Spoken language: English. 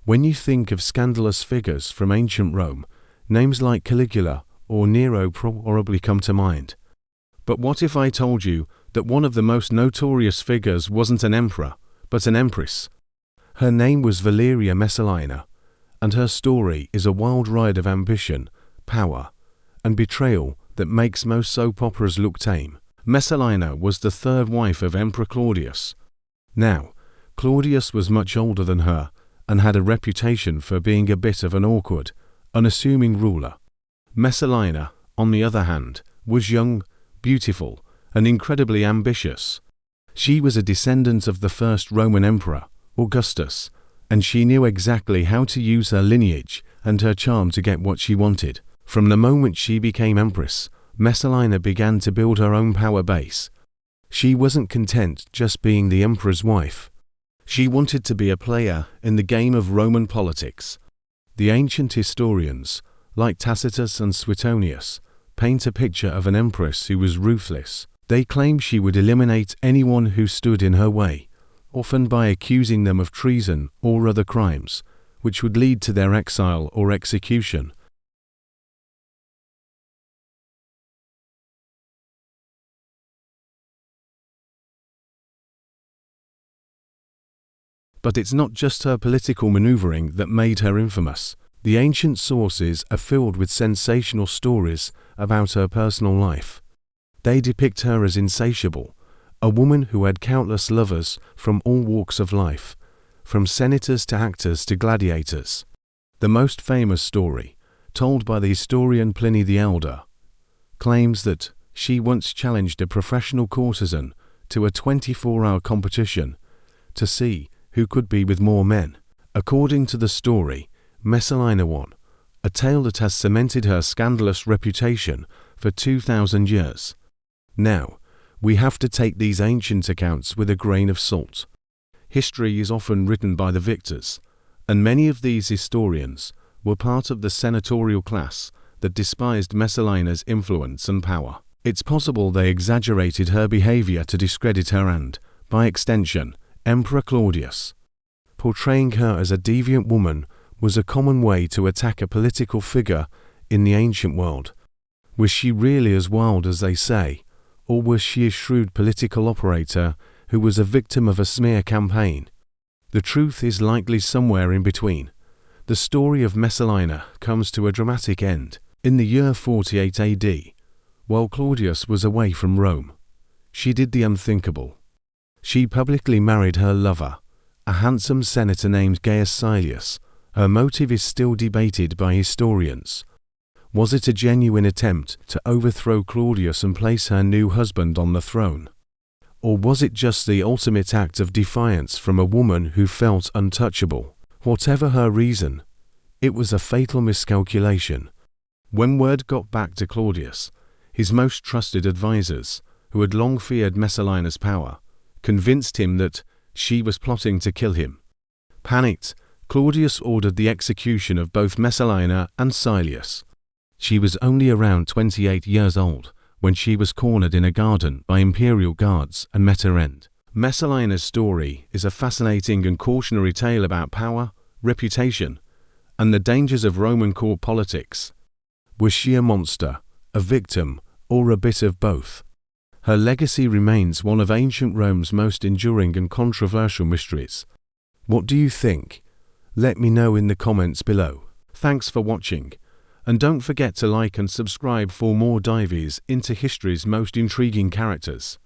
When you think of scandalous figures from ancient Rome, names like Caligula or Nero probably come to mind. But what if I told you that one of the most notorious figures wasn't an emperor, but an empress? Her name was Valeria Messalina, and her story is a wild ride of ambition, power, and betrayal that makes most soap operas look tame. Messalina was the third wife of Emperor Claudius. Now, Claudius was much older than her and had a reputation for being a bit of an awkward, unassuming ruler. Messalina, on the other hand, was young, beautiful, and incredibly ambitious. She was a descendant of the first Roman emperor, Augustus, and she knew exactly how to use her lineage and her charm to get what she wanted. From the moment she became empress, Messalina began to build her own power base. She wasn't content just being the emperor's wife. She wanted to be a player in the game of Roman politics. The ancient historians, like Tacitus and Suetonius, paint a picture of an empress who was ruthless. They claim she would eliminate anyone who stood in her way, often by accusing them of treason or other crimes, which would lead to their exile or execution. But it's not just her political maneuvering that made her infamous. The ancient sources are filled with sensational stories about her personal life. They depict her as insatiable, a woman who had countless lovers from all walks of life, from senators to actors to gladiators. The most famous story, told by the historian Pliny the Elder, claims that she once challenged a professional courtesan to a 24-hour competition to see who could be with more men. According to the story, Messalina won, a tale that has cemented her scandalous reputation for 2,000 years. Now, we have to take these ancient accounts with a grain of salt. History is often written by the victors, and many of these historians were part of the senatorial class that despised Messalina's influence and power. It's possible they exaggerated her behavior to discredit her and, by extension, Emperor Claudius. Portraying her as a deviant woman was a common way to attack a political figure in the ancient world. Was she really as wild as they say, or was she a shrewd political operator who was a victim of a smear campaign? The truth is likely somewhere in between. The story of Messalina comes to a dramatic end in the year 48 AD, while Claudius was away from Rome. She did the unthinkable. She publicly married her lover, a handsome senator named Gaius Silius. Her motive is still debated by historians. Was it a genuine attempt to overthrow Claudius and place her new husband on the throne? Or was it just the ultimate act of defiance from a woman who felt untouchable? Whatever her reason, it was a fatal miscalculation. When word got back to Claudius, his most trusted advisors, who had long feared Messalina's power, convinced him that she was plotting to kill him. Panicked, Claudius ordered the execution of both Messalina and Silius. She was only around 28 years old when she was cornered in a garden by imperial guards and met her end. Messalina's story is a fascinating and cautionary tale about power, reputation, and the dangers of Roman court politics. Was she a monster, a victim, or a bit of both? Her legacy remains one of ancient Rome's most enduring and controversial mysteries. What do you think? Let me know in the comments below. Thanks for watching, and don't forget to like and subscribe for more dives into history's most intriguing characters.